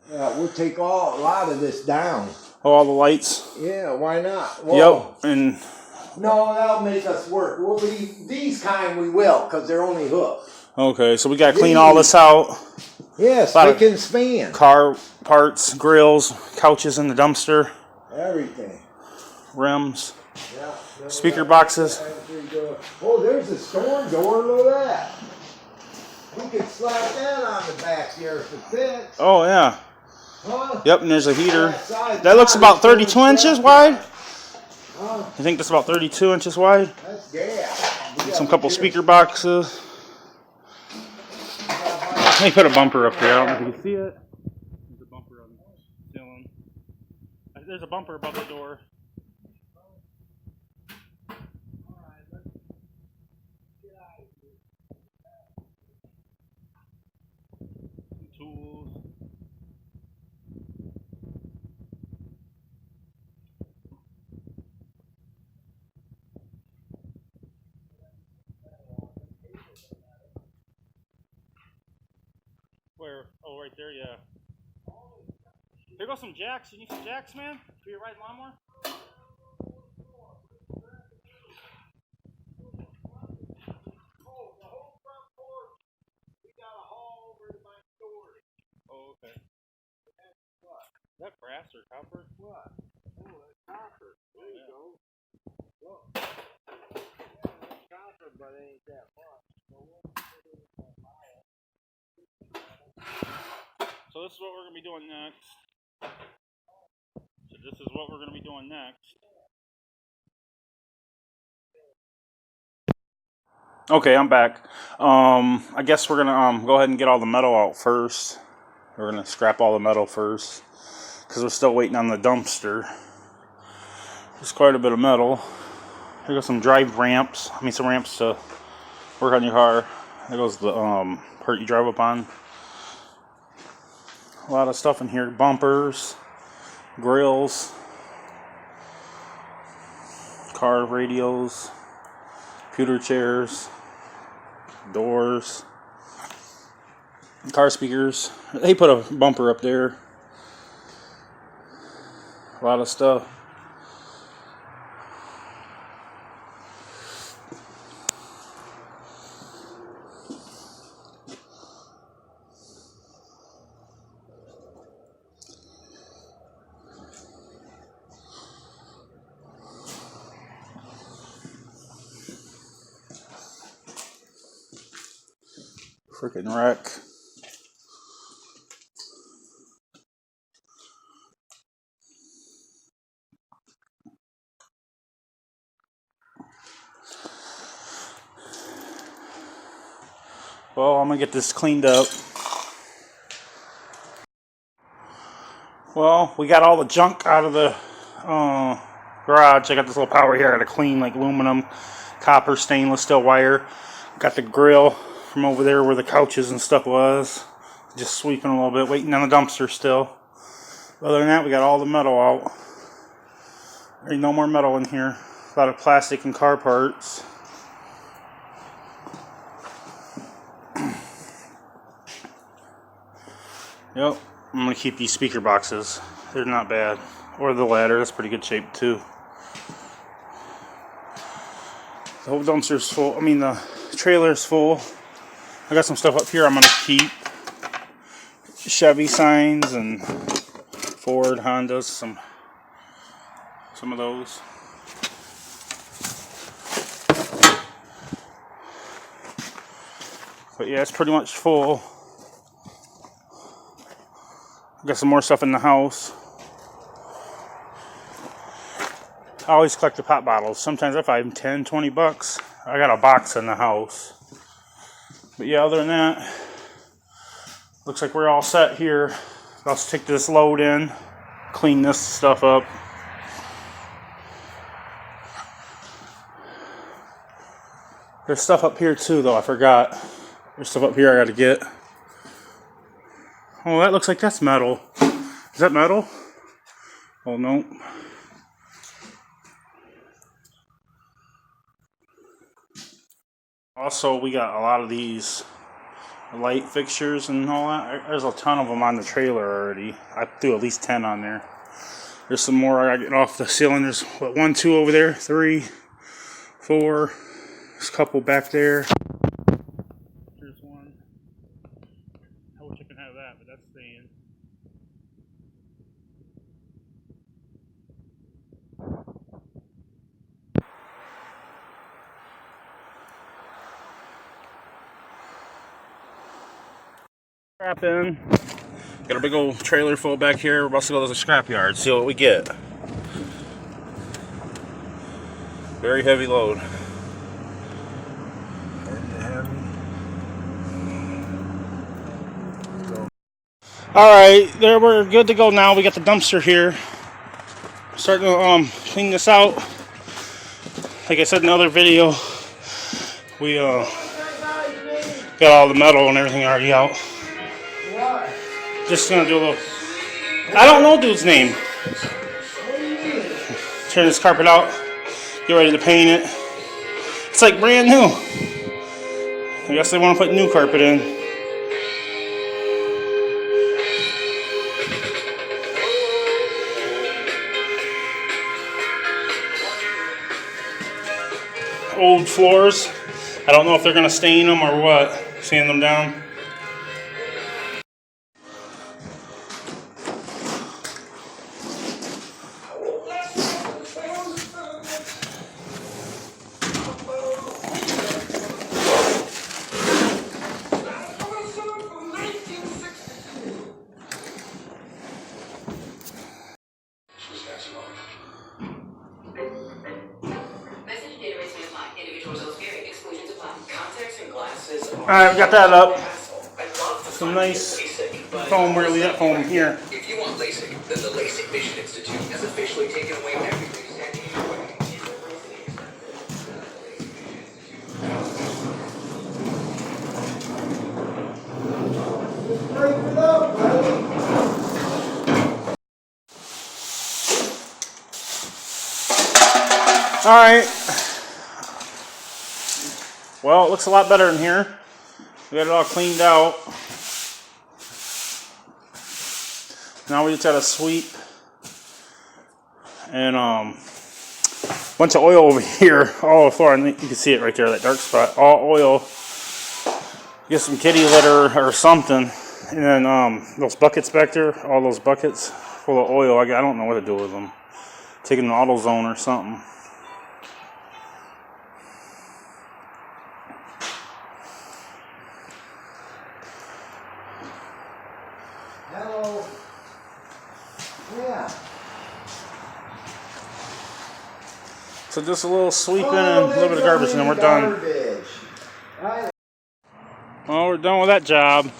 We'll take a lot of this down. Oh, all the lights? Yeah, why not? Whoa. Yep, and... No, that'll make us work. We'll be, these kind we will, because they're only hooked. Okay, so we got to clean all this out. Yeah, spick and span. Car parts, grills, couches in the dumpster. Everything. Rims. Yeah. Speaker boxes. Oh, there's a storm door. Look at that. We could slap that on the back here if it fits. Oh, yeah. Huh? Yep, and there's a heater. That looks about 32 inches wide. Huh? You think that's about 32 inches wide? That's gas. Some couple speaker boxes. Let me put a bumper up there. I don't know if you can see it. There's a bumper on the ceiling. There's a bumper above the door. Some tools. Where? Oh, right there, yeah. There goes some jacks. You need some jacks, man? For your riding lawnmower? Oh, okay. Is that brass or copper? What? Oh, that's copper. There you go. Look. It's copper, but it ain't that much. So this is what we're going to be doing next. Okay, I'm back. I guess we're going to go ahead and get all the metal out first. We're going to scrap all the metal first because we're still waiting on the dumpster. There's quite a bit of metal. Here goes some drive ramps. Some ramps to work on your car. There goes the part you drive up on. A lot of stuff in here. Bumpers, grills, car radios, computer chairs, doors, car speakers. They put a bumper up there. A lot of stuff. Freaking wreck. Well, I'm gonna get this cleaned up. Well, we got all the junk out of the garage. I got this little power here. I got to clean like aluminum, copper, stainless steel wire. Got the grill from over there where the couches and stuff was. Just sweeping a little bit, waiting on the dumpster still. Other than that, we got all the metal out. There ain't no more metal in here. A lot of plastic and car parts. Yep, I'm going to keep these speaker boxes. They're not bad. Or the ladder, that's pretty good shape too. The whole dumpster's full. The trailer's full. I got some stuff up here I'm going to keep. Chevy signs and Ford, Hondas, some of those. But yeah, it's pretty much full. Got some more stuff in the house. I always collect the pop bottles. Sometimes I find 10, 20 bucks. I got a box in the house. But yeah, other than that, looks like we're all set here. Let's take this load in, clean this stuff up. There's stuff up here too, though. I forgot. There's stuff up here I gotta get. Oh, that looks like that's metal. Is that metal? Oh, no. Also, we got a lot of these light fixtures and all that. There's a ton of them on the trailer already. I threw at least 10 on there. There's some more I gotta get off the ceiling. There's what, 1, 2 over there, 3, 4. There's a couple back there. There's one. I wish I could have that, but that's staying. Scrap in. Got a big old trailer full back here. We're about to go to the scrap yard, see what we get. Very heavy load. Alright, there we're good to go now. We got the dumpster here. Starting to clean this out. Like I said in the other video, we got all the metal and everything already out. Just gonna do a little. I don't know dude's name. Turn this carpet out. Get ready to paint it. It's like brand new. I guess they want to put new carpet in. Old floors. I don't know if they're gonna stain them or what. Sand them down. Alright, we got that up. Some nice foam, really that foam here. If you want LASIK, then the LASIK Vision Institute has officially taken away everything. Alright. Well, it looks a lot better in here. We got it all cleaned out. Now we just got to sweep and bunch of oil over here all over the floor. And you can see it right there, that dark spot. All oil. Get some kitty litter or something, and then those buckets back there, all those buckets full of oil. I don't know what to do with them. Take an AutoZone or something. Hello. Yeah. So just a little sweeping and a little bit of garbage, and then we're done. Right. Well, we're done with that job.